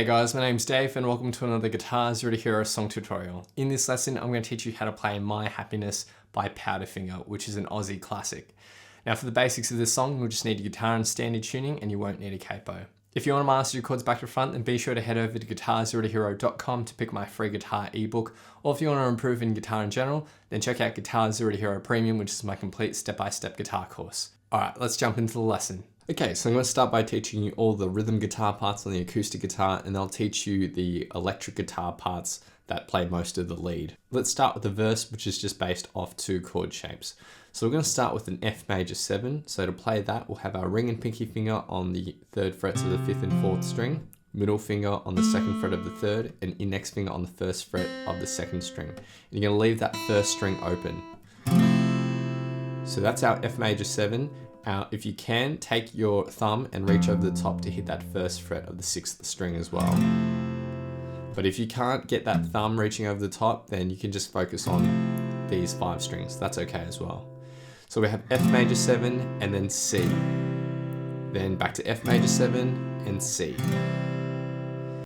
G'day guys, my name's Dave and welcome to another Guitar Zero to Hero song tutorial. In this lesson, I'm going to teach you how to play My Happiness by Powderfinger, which is an Aussie classic. Now for the basics of this song, you'll just need a guitar and standard tuning and you won't need a capo. If you want to master your chords back to front, then be sure to head over to guitarzerotohero.com to pick my free guitar ebook. Or if you want to improve in guitar in general, then check out GZ2H Premium, which is my complete step-by-step guitar course. Alright, let's jump into the lesson. Okay, so I'm going to start by teaching you all the rhythm guitar parts on the acoustic guitar, and I'll teach you the electric guitar parts that play most of the lead. Let's start with the verse, which is just based off two chord shapes. So we're going to start with an F major 7. So to play that, we'll have our ring and pinky finger on the 3rd frets of the 5th and 4th string, middle finger on the 2nd fret of the 3rd, and index finger on the 1st fret of the 2nd string. And you're going to leave that 1st string open. So that's our F major 7. If you can, take your thumb and reach over the top to hit that 1st fret of the 6th string as well. But if you can't get that thumb reaching over the top, then you can just focus on these 5 strings. That's okay as well. So we have F major 7 and then C. Then back to F major 7 and C.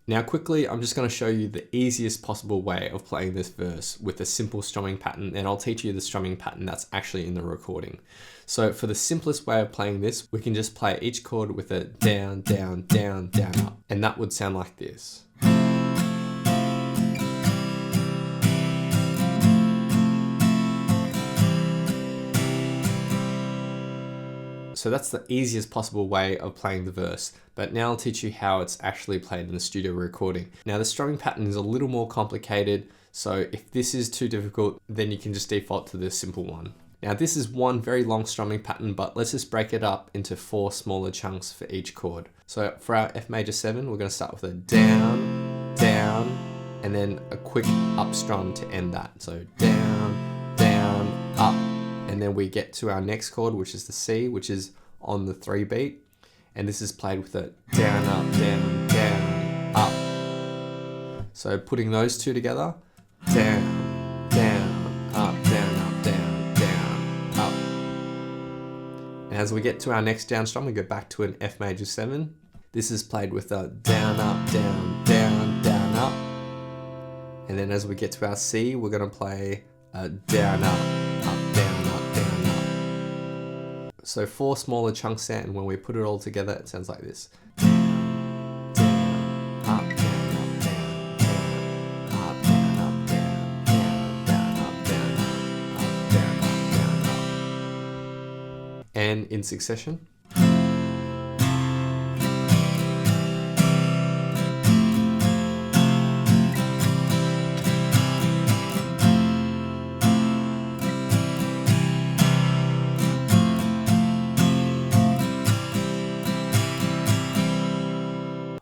Now quickly, I'm just going to show you the easiest possible way of playing this verse with a simple strumming pattern, and I'll teach you the strumming pattern that's actually in the recording. So for the simplest way of playing this, we can just play each chord with a down, down, down, down, up, and that would sound like this. So that's the easiest possible way of playing the verse, but now I'll teach you how it's actually played in the studio recording. Now the strumming pattern is a little more complicated, so if this is too difficult, then you can just default to the simple one. Now this is one very long strumming pattern, but let's just break it up into 4 smaller chunks for each chord. So for our F major 7, we're going to start with a down, down, and then a quick up strum to end that. So down, down, up. And then we get to our next chord, which is the C, which is on the 3 beat. And this is played with a down, up, down, down, up. So putting those two together, down, down, up, down, up, down, down, up. And as we get to our next down strum, we go back to an F major 7. This is played with a down, up, down, down, down, up. And then as we get to our C, we're going to play a down, up, up, down, up. So 4 smaller chunks there, and when we put it all together, it sounds like this. Down, down, up, down, up, down, down, up, down, up, down, down, down, up, down, up, down, up, down, up. And in succession.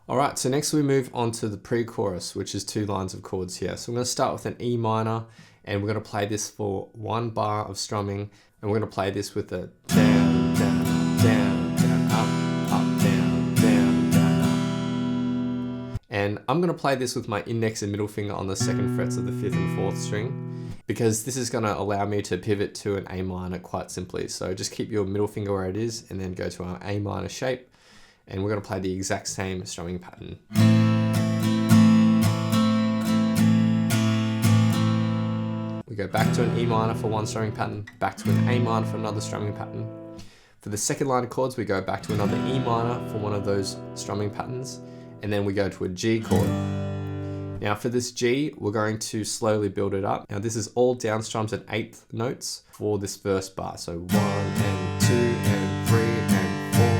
Alright, so next we move on to the pre-chorus, which is 2 lines of chords here. So I'm going to start with an E minor, and we're going to play this for 1 bar of strumming, and we're going to play this with a down, down, down, down, up, down, down, down, up. And I'm going to play this with my index and middle finger on the 2nd frets of the 5th and 4th string, because this is going to allow me to pivot to an A minor quite simply. So just keep your middle finger where it is, and then go to our A minor shape. And we're going to play the exact same strumming pattern. We go back to an E minor for 1 strumming pattern, back to an A minor for another strumming pattern. For the 2nd line of chords, we go back to another E minor for one of those strumming patterns, and then we go to a G chord. Now for this G, we're going to slowly build it up. Now this is all down strums at 8th notes for this first bar. So 1 and 2 and 3 and 4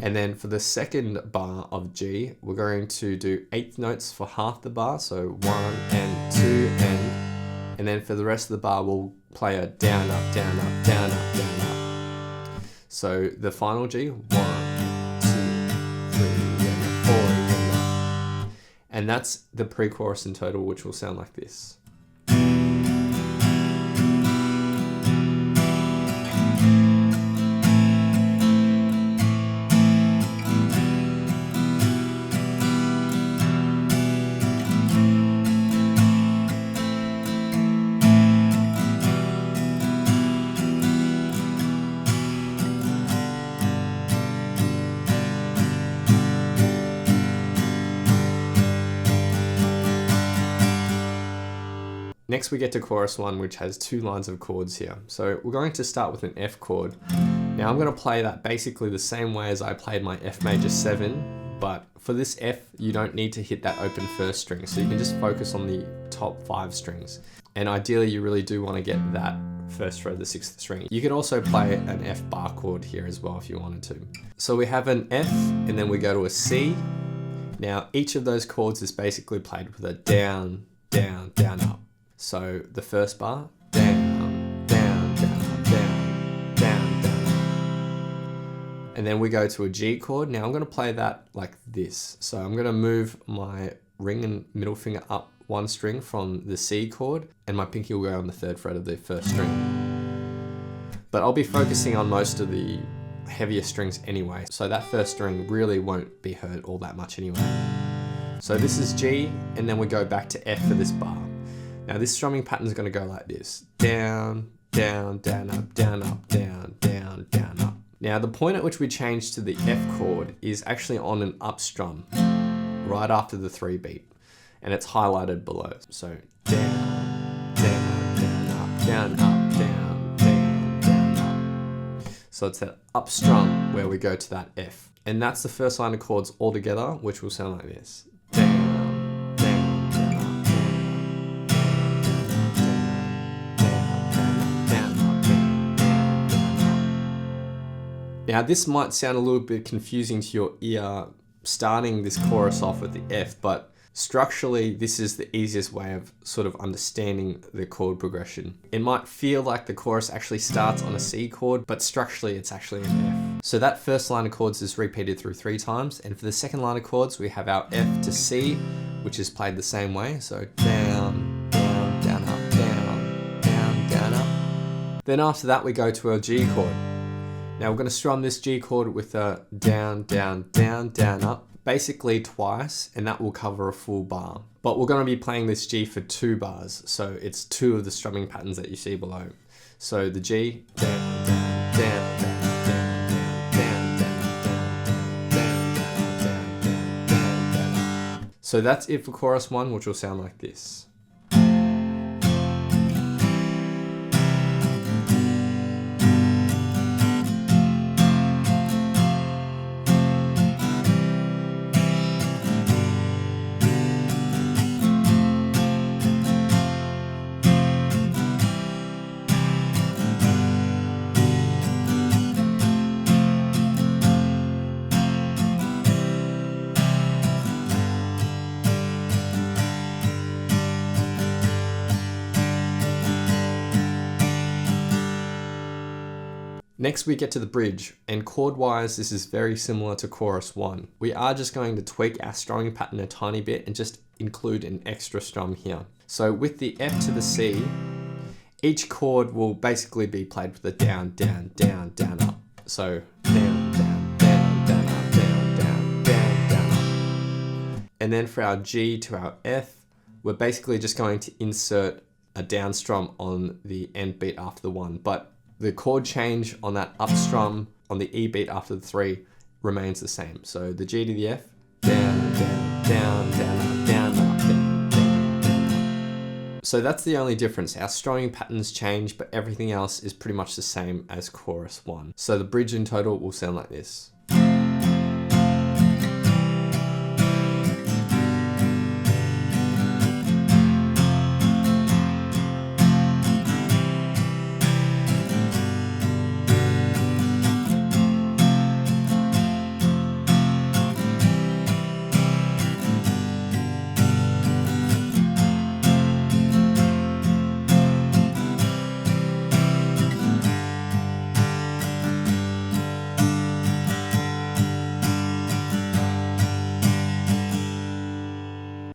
and then for the 2nd bar of G, we're going to do 8th notes for half the bar, so 1 and 2 and then for the rest of the bar, we'll play a down, up, down, up, down, up, down, up. So the final G, 1, 2, 3, and 4, and that's the pre-chorus in total, which will sound like this. Next we get to chorus 1, which has 2 lines of chords here. So we're going to start with an F chord. Now I'm going to play that basically the same way as I played my F major 7, but for this F, you don't need to hit that open first string. So you can just focus on the top 5 strings. And ideally you really do want to get that first fret of the 6th string. You could also play an F bar chord here as well if you wanted to. So we have an F and then we go to a C. Now each of those chords is basically played with a down, down, down, up. So the first bar, down, down, down, down, down, down. And then we go to a G chord. Now I'm going to play that like this. So I'm going to move my ring and middle finger up 1 string from the C chord, and my pinky will go on the 3rd fret of the 1st string. But I'll be focusing on most of the heavier strings anyway, so that 1st string really won't be heard all that much anyway. So this is G, and then we go back to F for this bar. Now this strumming pattern is going to go like this. Down, down, down, up, down, up, down, down, down, up. Now the point at which we change to the F chord is actually on an up strum, right after the 3 beat. And it's highlighted below. So down, down, down, up, down, up, down, down, down, up. So it's that up strum where we go to that F. And that's the first line of chords all together, which will sound like this. Down, down, down, up, down, down, down, up, down, down, up. Now this might sound a little bit confusing to your ear, starting this chorus off with the F, but structurally, this is the easiest way of sort of understanding the chord progression. It might feel like the chorus actually starts on a C chord, but structurally it's actually an F. So that first line of chords is repeated through 3 times, and for the second line of chords, we have our F to C, which is played the same way. So down, down, down, up, down, down, down, up. Then after that, we go to our G chord. Now we're going to strum this G chord with a down, down, down, down, up, basically twice, and that will cover a full bar. But we're going to be playing this G for 2 bars, so it's 2 of the strumming patterns that you see below. So the G, down, down, down, down, down, down, down, down, down, down, down, down, down. So that's it for chorus 1, which will sound like this. Next we get to the bridge, and chord wise this is very similar to chorus 1. We are just going to tweak our strumming pattern a tiny bit and just include an extra strum here. So with the F to the C, each chord will basically be played with a down, down, down, down, up. So down, down, down, down, up, down, down, down, down, up. And then for our G to our F, we're basically just going to insert a down strum on the end beat after the 1, but the chord change on that up strum on the E beat after the 3 remains the same. So the G to the F, down, down, down, down, up, down, up, down, down, down. So that's the only difference. Our strumming patterns change, but everything else is pretty much the same as chorus 1. So the bridge in total will sound like this.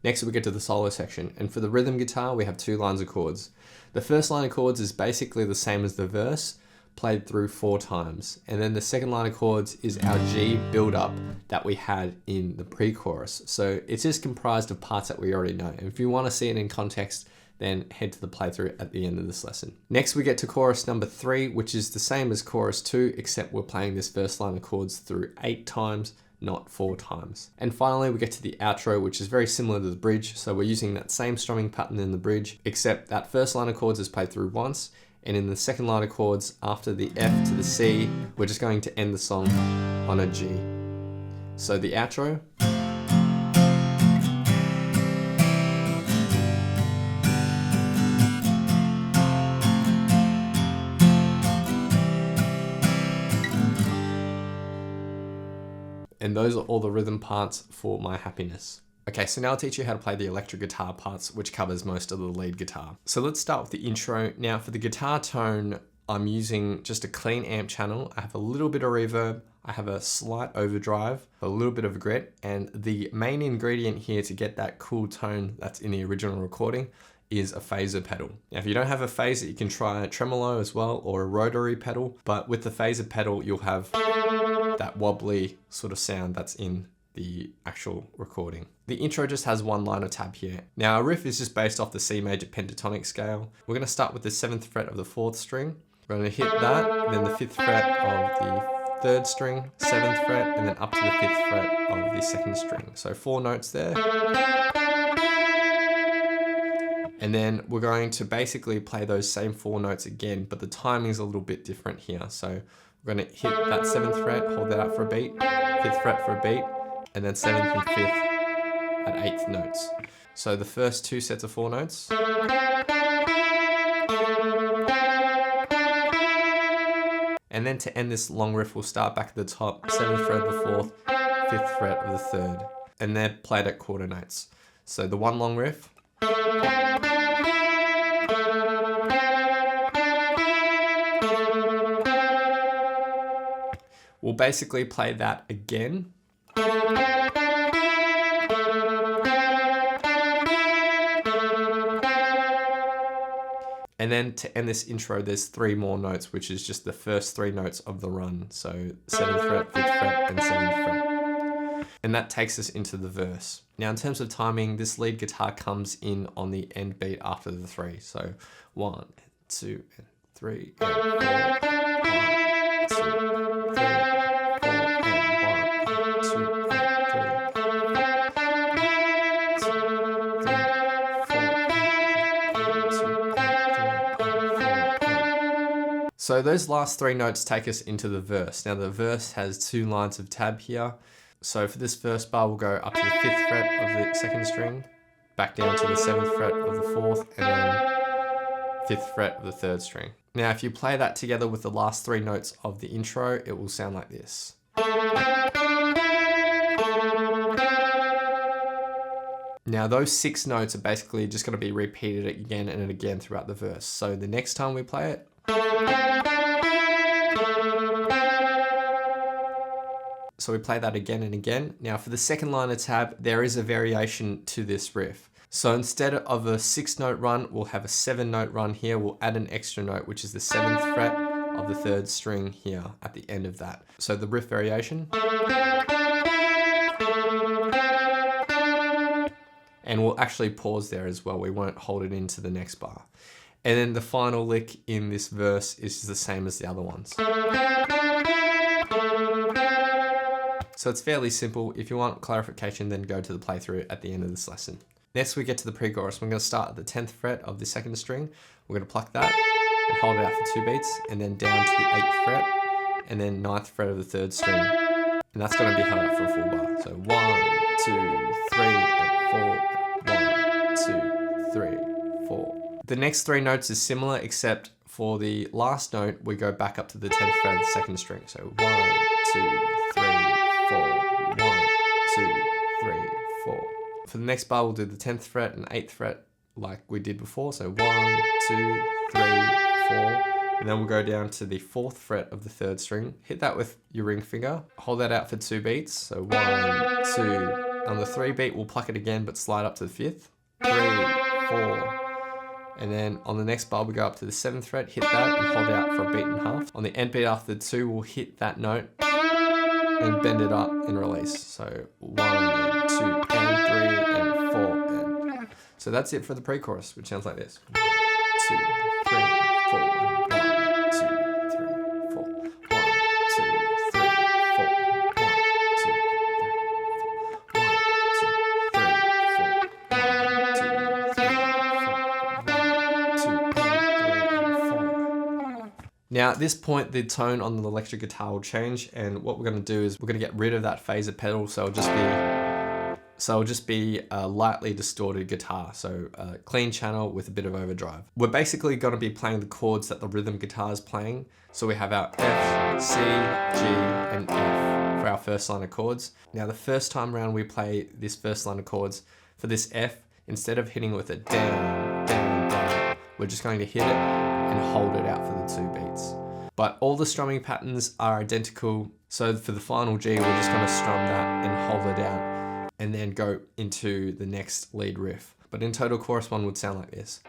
Next we get to the solo section, and for the rhythm guitar we have 2 lines of chords. The first line of chords is basically the same as the verse, played through 4 times, and then the second line of chords is our G build up that we had in the pre-chorus. So it's just comprised of parts that we already know, and if you want to see it in context, then head to the playthrough at the end of this lesson. Next we get to chorus number 3, which is the same as chorus 2, except we're playing this first line of chords through 8 times, not 4 times. And finally, we get to the outro, which is very similar to the bridge. So we're using that same strumming pattern in the bridge, except that first line of chords is played through once. And in the second line of chords, after the F to the C, we're just going to end the song on a G. So the outro. And those are all the rhythm parts for My Happiness. Okay, so now I'll teach you how to play the electric guitar parts, which covers most of the lead guitar. So let's start with the intro. Now for the guitar tone, I'm using just a clean amp channel. I have a little bit of reverb, I have a slight overdrive, a little bit of grit, and the main ingredient here to get that cool tone that's in the original recording is a phaser pedal. Now, if you don't have a phaser, you can try a tremolo as well, or a rotary pedal, but with the phaser pedal, you'll have that wobbly sort of sound that's in the actual recording. The intro just has one liner tab here. Now, our riff is just based off the C major pentatonic scale. We're gonna start with the 7th fret of the 4th string. We're gonna hit that, then the 5th fret of the 3rd string, 7th fret, and then up to the 5th fret of the 2nd string. So 4 notes there. And then we're going to basically play those same 4 notes again, but the timing is a little bit different here. So we're going to hit that 7th fret, hold that out for a beat, 5th fret for a beat, and then 7th and 5th at 8th notes. So the first 2 sets of 4 notes. And then to end this long riff, we'll start back at the top, 7th fret of the 4th, 5th fret of the 3rd, and they're played at quarter notes. So the one long riff. We'll basically play that again. And then to end this intro, there's 3 more notes, which is just the first 3 notes of the run. So 7th fret, 5th fret, and 7th fret. And that takes us into the verse. Now, in terms of timing, this lead guitar comes in on the end beat after the 3. So 1, 2, 3, and 4. 1, 2, 3, 4. So those last 3 notes take us into the verse. Now the verse has 2 lines of tab here. So for this first bar, we'll go up to the 5th fret of the 2nd string, back down to the 7th fret of the 4th, and then 5th fret of the 3rd string. Now if you play that together with the last 3 notes of the intro, it will sound like this. Now those 6 notes are basically just going to be repeated again and again throughout the verse. So the next time we play it, so we play that again and again. Now for the second line of tab, there is a variation to this riff. So instead of a 6-note run, we'll have a 7-note run here. We'll add an extra note, which is the 7th fret of the 3rd string here at the end of that. So the riff variation. And we'll actually pause there as well. We won't hold it into the next bar. And then the final lick in this verse is the same as the other ones. So it's fairly simple. If you want clarification, then go to the playthrough at the end of this lesson. Next, we get to the pre-chorus. We're going to start at the 10th fret of the 2nd string. We're going to pluck that and hold it out for 2 beats, and then down to the 8th fret, and then 9th fret of the 3rd string. And that's going to be held out for a full bar. So 1, 2, 3, and 4. 1, 2, 3, 4. The next 3 notes is similar, except for the last note, we go back up to the 10th fret of the 2nd string. So 1, 2, 3, 4. 1, 2, 3, 4. For the next bar, we'll do the 10th fret and 8th fret like we did before. So 1, 2, 3, 4. And then we'll go down to the 4th fret of the 3rd string. Hit that with your ring finger. Hold that out for 2 beats. So 1, 2. On the 3 beat, we'll pluck it again, but slide up to the 5th. 3, 4. And then on the next bar, we go up to the 7th fret, hit that and hold it out for a beat and a half. On the end beat after the 2, we'll hit that note and bend it up and release. So 1 and 2 and 3 and 4 and... So that's it for the pre-chorus, which sounds like this. 1, 2, 3, 4. 1, 2, 3, 4. 1, 2, 3, 4. 1, 2, Now at this point, the tone on the electric guitar will change, and what we're going to do is we're going to get rid of that phaser pedal, so it'll just be a lightly distorted guitar, so a clean channel with a bit of overdrive. We're basically going to be playing the chords that the rhythm guitar is playing. So we have our F, C, G, and F for our first line of chords. Now the first time around we play this first line of chords, for this F, instead of hitting with a down, down, down, we're just going to hit it and hold it out for the 2 beats. But all the strumming patterns are identical, so for the final G, we're just going to strum that and hold it out, and then go into the next lead riff. But in total, chorus 1 would sound like this.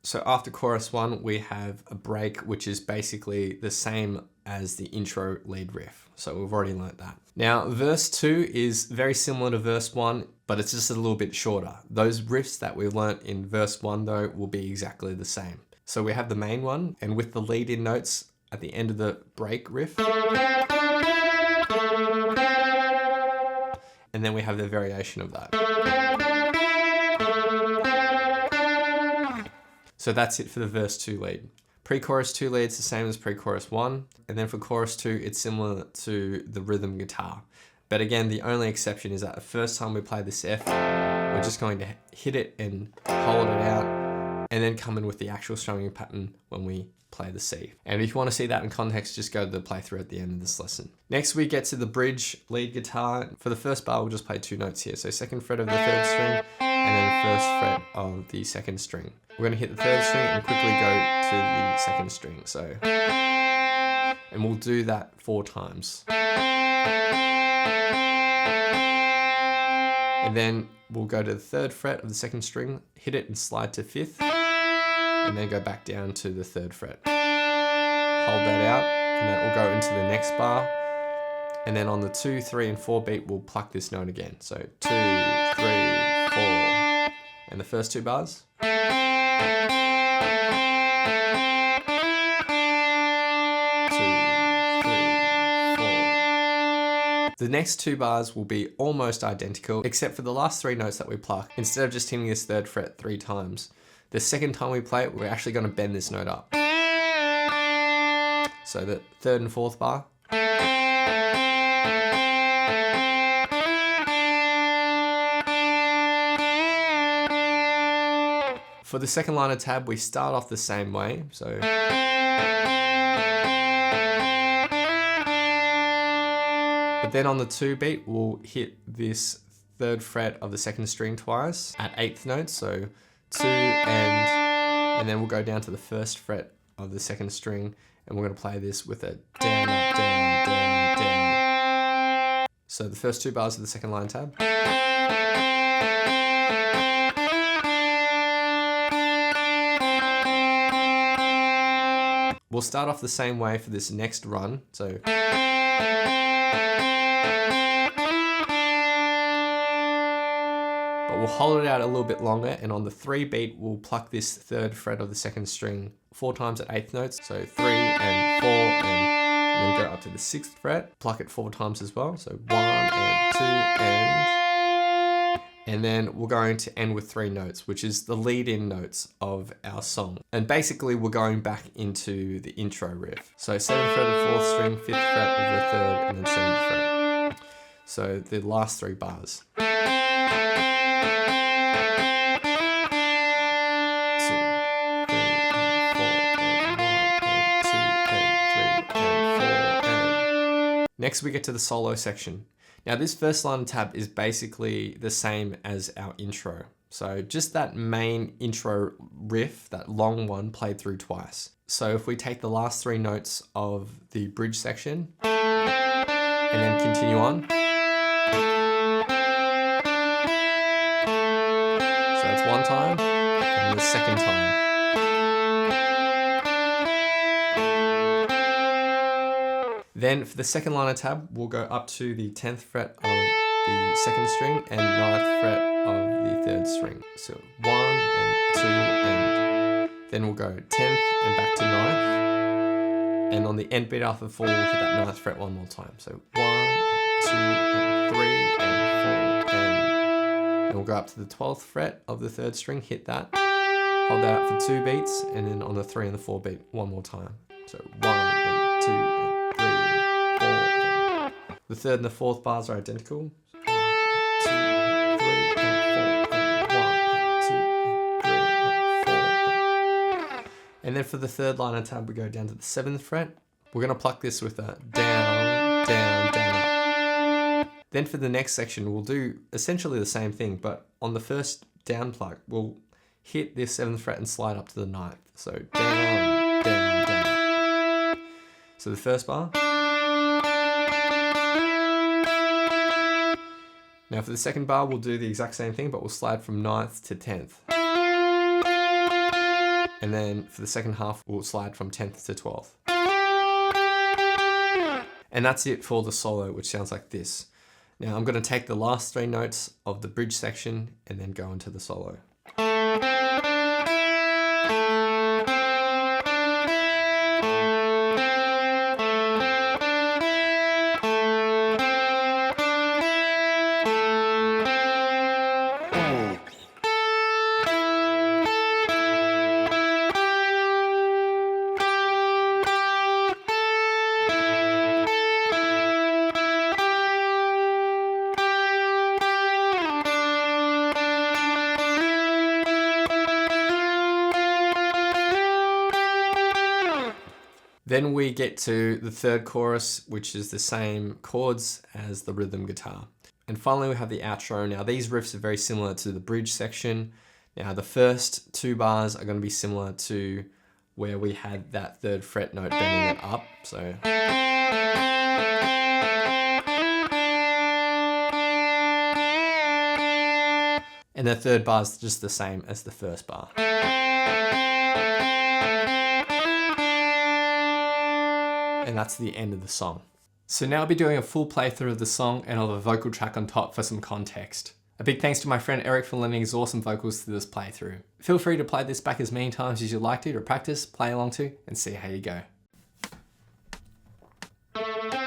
So after chorus 1, we have a break, which is basically the same as the intro lead riff. So we've already learnt that. Now, verse 2 is very similar to verse 1, but it's just a little bit shorter. Those riffs that we learnt in verse 1 though will be exactly the same. So we have the main one, and with the lead in notes at the end of the break riff. And then we have the variation of that. So that's it for the verse 2 lead. Pre-chorus 2 lead's the same as pre-chorus 1, and then for chorus 2, it's similar to the rhythm guitar. But again, the only exception is that the first time we play this F, we're just going to hit it and hold it out, and then come in with the actual strumming pattern when we play the C. And if you want to see that in context, just go to the playthrough at the end of this lesson. Next, we get to the bridge lead guitar. For the first bar, we'll just play 2 notes here. So 2nd fret of the 3rd string, and then 1st fret of the 2nd string. We're going to hit the 3rd string and quickly go to the 2nd string. So, and we'll do that 4 times. And then we'll go to the 3rd fret of the 2nd string, hit it and slide to 5th, and then go back down to the 3rd fret. Hold that out, and that will go into the next bar. And then on the 2, 3, and 4 beat, we'll pluck this note again. So 2, 3, 4, and the first 2 bars. The next 2 bars will be almost identical, except for the last 3 notes that we pluck. Instead of just hitting this 3rd fret 3 times, the second time we play it, we're actually going to bend this note up. So the 3rd and 4th bar. For the second line of tab, we start off the same way. So but then on the 2 beat, we'll hit this 3rd fret of the 2nd string twice at 8th notes. So 2 and then we'll go down to the 1st fret of the 2nd string, and we're going to play this with a down, up, down, down, down. So the first 2 bars of the second line tab. We'll start off the same way for this next run. So we'll hold it out a little bit longer, and on the 3 beat, we'll pluck this 3rd fret of the 2nd string 4 times at 8th notes. So 3 and 4, and then go up to the 6th fret, pluck it 4 times as well. So 1 and 2 and then we're going to end with 3 notes, which is the lead-in notes of our song. And basically, we're going back into the intro riff. So 7th fret of the 4th string, 5th fret of the 3rd, and then 7th fret. So the last 3 bars. Next, we get to the solo section. Now, this first line tab is basically the same as our intro. So just that main intro riff, that long one, played through twice. So if we take the last 3 notes of the bridge section and then continue on. So that's 1 time, and the second time. Then for the second liner tab, we'll go up to the 10th fret of the second string and 9th fret of the third string. So 1 and 2 and then we'll go 10th and back to 9th. And on the end beat after the 4, we'll hit that 9th fret one more time. So 1 and 2 and 3 and 4 and then we'll go up to the 12th fret of the third string, hit that, hold that up for 2 beats, and then on the 3 and the 4 beat one more time. So 1 and 2 and 3 and 4 and the third and the fourth bars are identical. 1 and 2 and 3 and 4 and 1 and 2 and 3 and 4 and then for the third liner tab, we go down to the 7th fret. We're going to pluck this with a down, down, down, up. Then for the next section, we'll do essentially the same thing, but on the first down pluck, we'll hit this 7th fret and slide up to the 9th. So down, down, down, up. So the first bar. Now for the second bar, we'll do the exact same thing, but we'll slide from 9th to 10th. And then for the second half, we'll slide from 10th to 12th. And that's it for the solo, which sounds like this. Now I'm going to take the last 3 notes of the bridge section and then go into the solo. Then we get to the third chorus, which is the same chords as the rhythm guitar. And finally, we have the outro. Now, these riffs are very similar to the bridge section. Now, the first 2 bars are going to be similar to where we had that 3rd fret note bending it up. So. And the 3rd bar is just the same as the first bar. And that's the end of the song. So now I'll be doing a full playthrough of the song and I'll have a vocal track on top for some context. A big thanks to my friend Eric for lending his awesome vocals to this playthrough. Feel free to play this back as many times as you like to practice, play along to, and see how you go. Waiting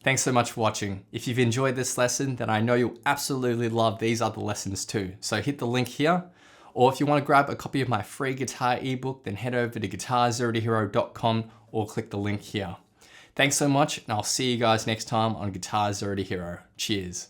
Thanks so much for watching. If you've enjoyed this lesson, then I know you'll absolutely love these other lessons too. So hit the link here. Or if you want to grab a copy of my free guitar ebook, then head over to guitarzerotohero.com or click the link here. Thanks so much, and I'll see you guys next time on Guitar Zero to Hero. Cheers.